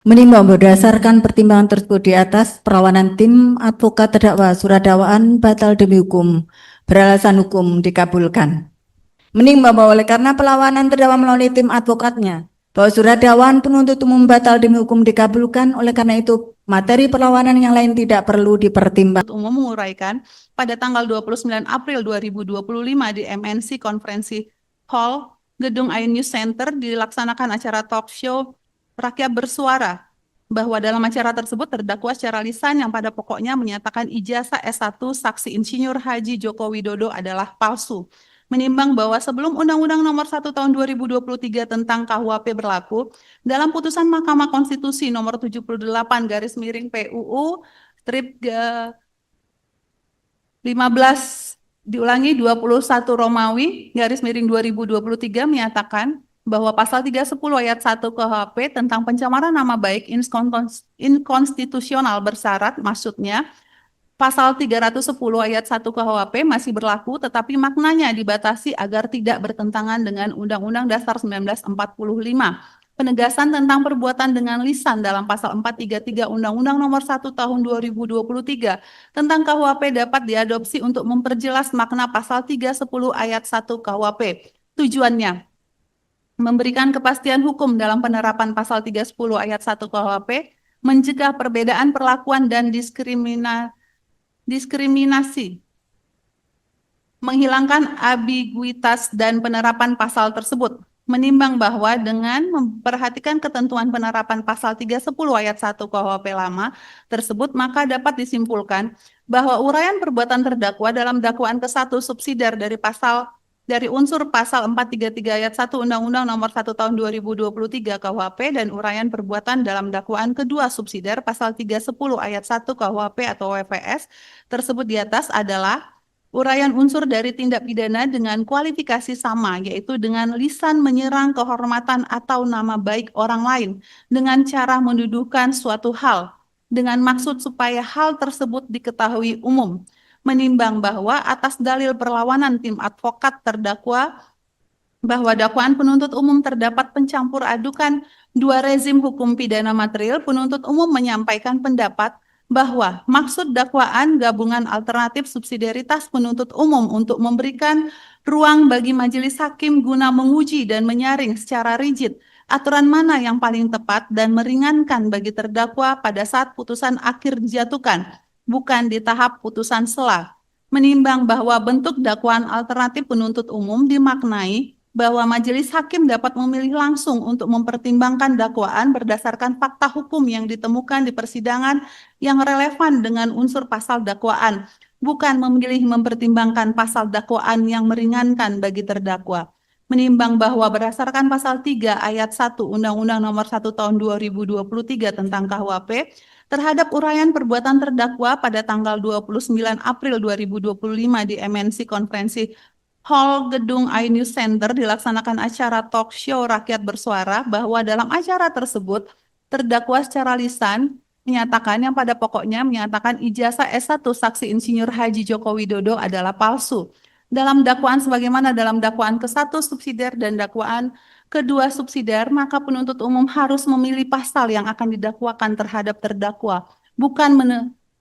Menimbang berdasarkan pertimbangan tersebut di atas, perlawanan tim advokat terdakwa surat dakwaan batal demi hukum, beralasan hukum dikabulkan. Menimbang bahwa oleh karena perlawanan terdakwa melalui tim advokatnya, bahwa surat dakwaan penuntut umum batal demi hukum dikabulkan, oleh karena itu materi perlawanan yang lain tidak perlu dipertimbangkan. Umum menguraikan pada tanggal 29 April 2025 di MNC Konferensi Hall Gedung iNews Center dilaksanakan acara talk show Rakyat Bersuara bahwa dalam acara tersebut terdakwa secara lisan yang pada pokoknya menyatakan ijazah S1 saksi Insinyur Haji Joko Widodo adalah palsu. Menimbang bahwa sebelum Undang-Undang Nomor 1 Tahun 2023 tentang KUHP berlaku, dalam putusan Mahkamah Konstitusi Nomor 78 garis miring PUU strip 15 diulangi 21 Romawi garis miring 2023 menyatakan bahwa pasal 310 ayat 1 KUHP tentang pencemaran nama baik inkonstitusional bersyarat, maksudnya pasal 310 ayat 1 KUHP masih berlaku tetapi maknanya dibatasi agar tidak bertentangan dengan Undang-Undang Dasar 1945. Penegasan tentang perbuatan dengan lisan dalam pasal 433 Undang-Undang Nomor 1 Tahun 2023 tentang KUHP dapat diadopsi untuk memperjelas makna pasal 310 ayat 1 KUHP. Tujuannya memberikan kepastian hukum dalam penerapan pasal 310 ayat 1 KUHP, mencegah perbedaan perlakuan dan diskriminasi, menghilangkan ambiguitas dan penerapan pasal tersebut. Menimbang bahwa dengan memperhatikan ketentuan penerapan pasal 310 ayat 1 KUHP lama tersebut, maka dapat disimpulkan bahwa uraian perbuatan terdakwa dalam dakwaan ke-1 subsidiar dari unsur pasal 433 ayat 1 Undang-Undang Nomor 1 Tahun 2023 KUHP dan uraian perbuatan dalam dakwaan kedua subsidiar pasal 310 ayat 1 KUHP atau WPS tersebut di atas adalah uraian unsur dari tindak pidana dengan kualifikasi sama, yaitu dengan lisan menyerang kehormatan atau nama baik orang lain dengan cara menduduhkan suatu hal dengan maksud supaya hal tersebut diketahui umum. Menimbang bahwa atas dalil perlawanan tim advokat terdakwa bahwa dakwaan penuntut umum terdapat pencampur adukan dua rezim hukum pidana material, penuntut umum menyampaikan pendapat bahwa maksud dakwaan gabungan alternatif subsidiaritas penuntut umum untuk memberikan ruang bagi majelis hakim guna menguji dan menyaring secara rigid aturan mana yang paling tepat dan meringankan bagi terdakwa pada saat putusan akhir dijatuhkan, bukan di tahap putusan sela. Menimbang bahwa bentuk dakwaan alternatif penuntut umum dimaknai bahwa majelis hakim dapat memilih langsung untuk mempertimbangkan dakwaan berdasarkan fakta hukum yang ditemukan di persidangan yang relevan dengan unsur pasal dakwaan, bukan memilih mempertimbangkan pasal dakwaan yang meringankan bagi terdakwa. Menimbang bahwa berdasarkan pasal 3 ayat 1 Undang-Undang Nomor 1 Tahun 2023 tentang KUHP, terhadap uraian perbuatan terdakwa pada tanggal 29 April 2025 di MNC Konferensi Hall Gedung iNews Center dilaksanakan acara talk show Rakyat Bersuara bahwa dalam acara tersebut terdakwa secara lisan menyatakan yang pada pokoknya menyatakan ijazah S1 saksi Insinyur Haji Joko Widodo adalah palsu. Dalam dakwaan sebagaimana dalam dakwaan ke-1 subsidiar dan dakwaan kedua subsidiar, maka penuntut umum harus memilih pasal yang akan didakwakan terhadap terdakwa, bukan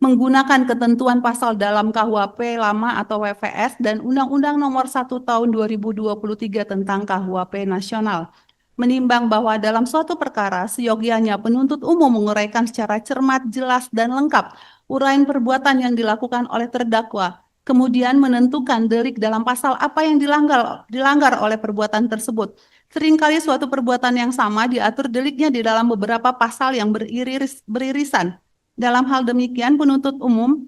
menggunakan ketentuan pasal dalam KUHP lama atau WPS dan Undang-Undang Nomor 1 Tahun 2023 tentang KUHP nasional. Menimbang bahwa dalam suatu perkara seyogianya penuntut umum menguraikan secara cermat, jelas, dan lengkap uraian perbuatan yang dilakukan oleh terdakwa, kemudian menentukan delik dalam pasal apa yang dilanggar oleh perbuatan tersebut. Seringkali suatu perbuatan yang sama diatur deliknya di dalam beberapa pasal yang beririsan. Dalam hal demikian, penuntut umum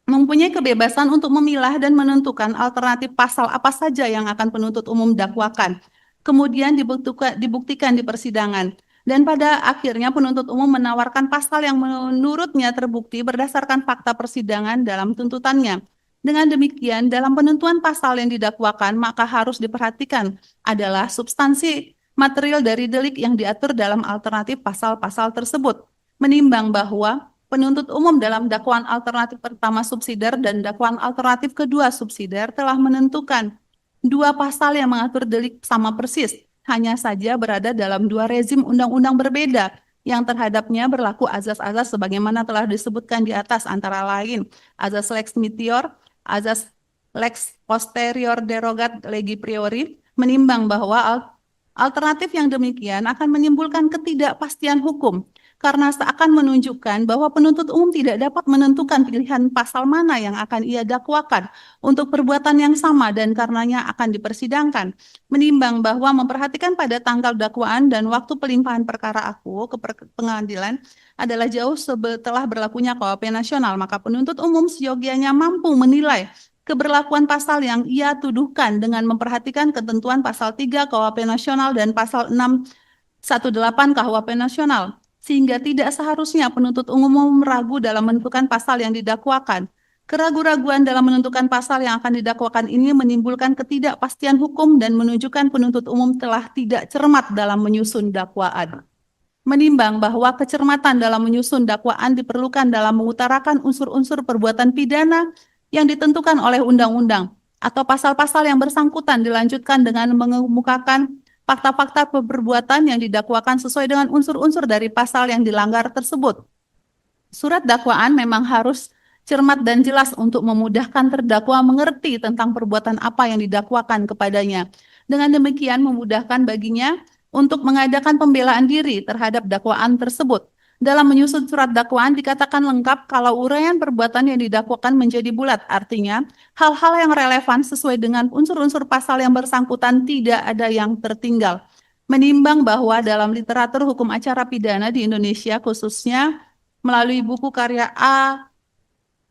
mempunyai kebebasan untuk memilah dan menentukan alternatif pasal apa saja yang akan penuntut umum dakwakan. Kemudian dibuktikan di persidangan. Dan pada akhirnya penuntut umum menawarkan pasal yang menurutnya terbukti berdasarkan fakta persidangan dalam tuntutannya. Dengan demikian, dalam penentuan pasal yang didakwakan, maka harus diperhatikan adalah substansi material dari delik yang diatur dalam alternatif pasal-pasal tersebut. Menimbang bahwa penuntut umum dalam dakwaan alternatif pertama subsidiar dan dakwaan alternatif kedua subsidiar telah menentukan dua pasal yang mengatur delik sama persis, hanya saja berada dalam dua rezim undang-undang berbeda. yang terhadapnya berlaku azas-azas sebagaimana telah disebutkan di atas, antara lain azas lex meteor, azas lex posterior derogat legi priori, menimbang bahwa alternatif yang demikian akan menimbulkan ketidakpastian hukum karena seakan menunjukkan bahwa penuntut umum tidak dapat menentukan pilihan pasal mana yang akan ia dakwakan untuk perbuatan yang sama dan karenanya akan dipersidangkan. Menimbang bahwa memperhatikan pada tanggal dakwaan dan waktu pelimpahan perkara aku ke pengadilan adalah jauh setelah berlakunya KUHP nasional, maka penuntut umum seyogianya mampu menilai keberlakuan pasal yang ia tuduhkan dengan memperhatikan ketentuan pasal 3 KUHP nasional dan pasal 618 KUHP nasional, sehingga tidak seharusnya penuntut umum ragu dalam menentukan pasal yang didakwakan. Keraguan-raguan dalam menentukan pasal yang akan didakwakan ini menimbulkan ketidakpastian hukum dan menunjukkan penuntut umum telah tidak cermat dalam menyusun dakwaan. Menimbang bahwa kecermatan dalam menyusun dakwaan diperlukan dalam mengutarakan unsur-unsur perbuatan pidana yang ditentukan oleh undang-undang atau pasal-pasal yang bersangkutan dilanjutkan dengan mengemukakan fakta-fakta perbuatan yang didakwakan sesuai dengan unsur-unsur dari pasal yang dilanggar tersebut. Surat dakwaan memang harus cermat dan jelas untuk memudahkan terdakwa mengerti tentang perbuatan apa yang didakwakan kepadanya. Dengan demikian memudahkan baginya untuk mengadakan pembelaan diri terhadap dakwaan tersebut. Dalam menyusun surat dakwaan dikatakan lengkap kalau uraian perbuatan yang didakwakan menjadi bulat. Artinya, hal-hal yang relevan sesuai dengan unsur-unsur pasal yang bersangkutan tidak ada yang tertinggal. Menimbang bahwa dalam literatur hukum acara pidana di Indonesia khususnya melalui buku karya A.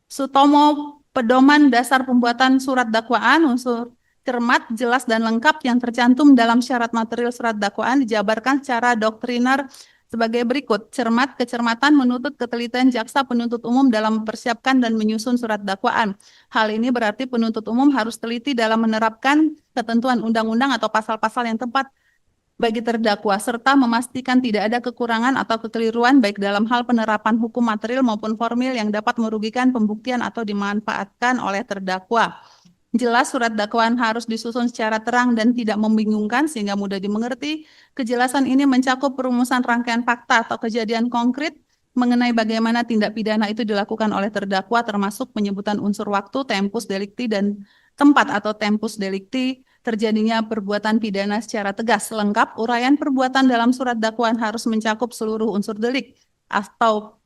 Sutomo, Pedoman Dasar Pembuatan Surat Dakwaan, unsur cermat, jelas, dan lengkap yang tercantum dalam syarat material surat dakwaan dijabarkan secara doktriner sebagai berikut. Cermat, kecermatan menuntut ketelitian jaksa penuntut umum dalam mempersiapkan dan menyusun surat dakwaan. Hal ini berarti penuntut umum harus teliti dalam menerapkan ketentuan undang-undang atau pasal-pasal yang tepat bagi terdakwa, serta memastikan tidak ada kekurangan atau kekeliruan baik dalam hal penerapan hukum material maupun formil yang dapat merugikan pembuktian atau dimanfaatkan oleh terdakwa. Jelas, surat dakwaan harus disusun secara terang dan tidak membingungkan sehingga mudah dimengerti. Kejelasan ini mencakup perumusan rangkaian fakta atau kejadian konkret mengenai bagaimana tindak pidana itu dilakukan oleh terdakwa, termasuk penyebutan unsur waktu, tempus delicti, dan tempat atau tempus delicti terjadinya perbuatan pidana secara tegas. Lengkap, uraian perbuatan dalam surat dakwaan harus mencakup seluruh unsur delik atau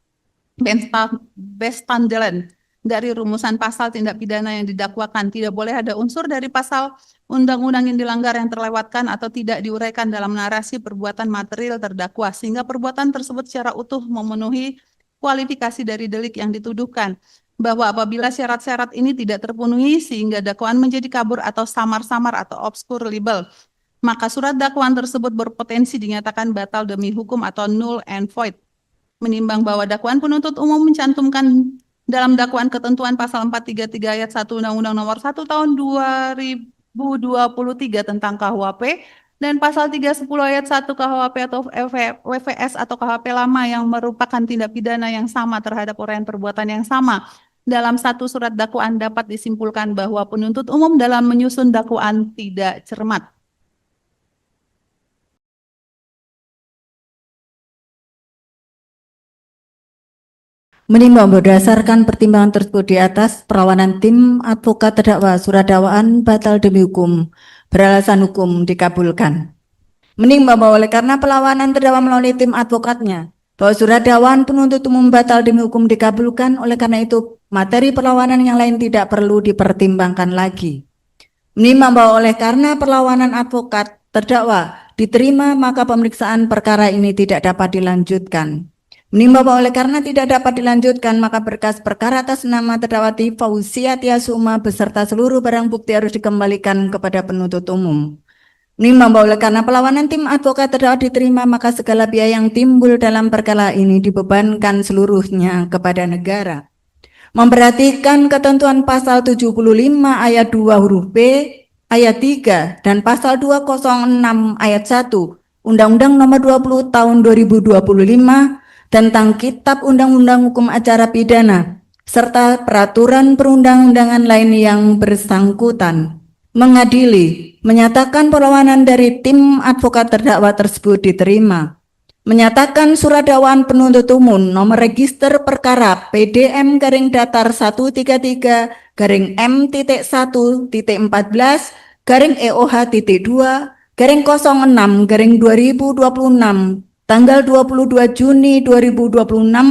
bestandelen dari rumusan pasal tindak pidana yang didakwakan. Tidak boleh ada unsur dari pasal undang-undang yang dilanggar yang terlewatkan atau tidak diuraikan dalam narasi perbuatan material terdakwa, sehingga perbuatan tersebut secara utuh memenuhi kualifikasi dari delik yang dituduhkan. Bahwa apabila syarat-syarat ini tidak terpenuhi sehingga dakwaan menjadi kabur atau samar-samar atau obskur libel, maka surat dakwaan tersebut berpotensi dinyatakan batal demi hukum atau null and void. Menimbang bahwa dakwaan penuntut umum mencantumkan dalam dakwaan ketentuan pasal 433 ayat 1 Undang-Undang Nomor 1 Tahun 2023 tentang KUHP dan pasal 310 ayat 1 KUHP atau WVS atau KUHP lama yang merupakan tindak pidana yang sama terhadap uraian perbuatan yang sama. Dalam satu surat dakwaan dapat disimpulkan bahwa penuntut umum dalam menyusun dakwaan tidak cermat. Menimbang berdasarkan pertimbangan tersebut di atas, perlawanan tim advokat terdakwa surat dakwaan batal demi hukum, beralasan hukum dikabulkan. Menimbang bahwa oleh karena perlawanan terdakwa melalui tim advokatnya, bahwa surat dakwaan penuntut umum batal demi hukum dikabulkan, oleh karena itu materi perlawanan yang lain tidak perlu dipertimbangkan lagi. Menimbang bahwa oleh karena perlawanan advokat terdakwa diterima, maka pemeriksaan perkara ini tidak dapat dilanjutkan. Menimbang bahwa oleh karena tidak dapat dilanjutkan, maka berkas perkara atas nama terdakwati Fauzia Tiasuma beserta seluruh barang bukti harus dikembalikan kepada penuntut umum. Menimbang bahwa oleh karena perlawanan tim advokat terdakwa diterima, maka segala biaya yang timbul dalam perkara ini dibebankan seluruhnya kepada negara. Memperhatikan ketentuan pasal 75 ayat 2 huruf B, ayat 3, dan pasal 206 ayat 1 Undang-Undang Nomor 20 Tahun 2025 tentang Kitab Undang-Undang Hukum Acara Pidana, serta peraturan perundang-undangan lain yang bersangkutan. Mengadili, menyatakan perlawanan dari tim advokat terdakwa tersebut diterima. menyatakan surat dakwaan penuntut umum nomor register perkara PDM garing datar 133 garing M.1.14 garing EOH.2 garing 06 garing 2026 tanggal 22 Juni 2026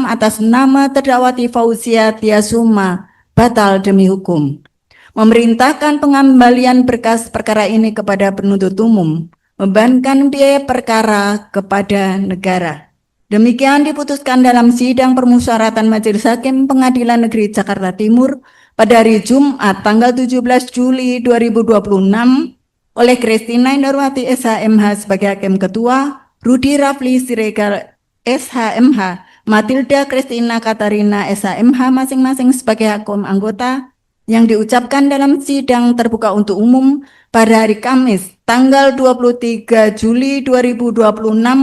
atas nama terdakwa Fauzia Tiasuma batal demi hukum. Memerintahkan pengembalian berkas perkara ini kepada penuntut umum, membebankan biaya perkara kepada negara. Demikian diputuskan dalam sidang permusyawaratan Majelis Hakim Pengadilan Negeri Jakarta Timur pada hari Jumat tanggal 17 Juli 2026 oleh Christina Indarwati SHMH sebagai Hakim Ketua, Rudi Rafli Siregar SHMH, Matilda Christina Katarina SHMH masing-masing sebagai hakim anggota yang diucapkan dalam sidang terbuka untuk umum pada hari Kamis tanggal 23 Juli 2026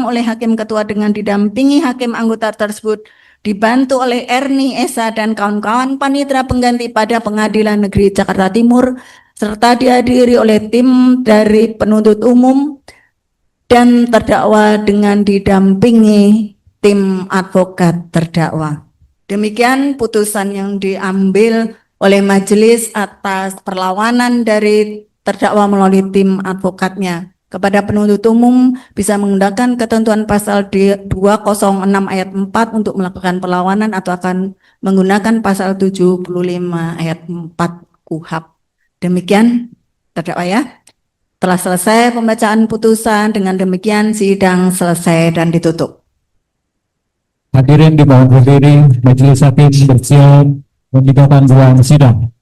oleh Hakim Ketua dengan didampingi hakim anggota tersebut dibantu oleh Erni Esa dan kawan-kawan panitera pengganti pada Pengadilan Negeri Jakarta Timur serta dihadiri oleh tim dari penuntut umum dan terdakwa dengan didampingi tim advokat terdakwa. Demikian putusan yang diambil oleh majelis atas perlawanan dari terdakwa melalui tim advokatnya. Kepada penuntut umum bisa menggunakan ketentuan pasal 206 ayat 4 untuk melakukan perlawanan atau akan menggunakan pasal 75 ayat 4 KUHP. Demikian terdakwa ya. Telah selesai pembacaan putusan, dengan demikian sidang selesai dan ditutup. Hadirin dimohon berdiri, Majelis Hakim bersiap memindahkan ruang sidang.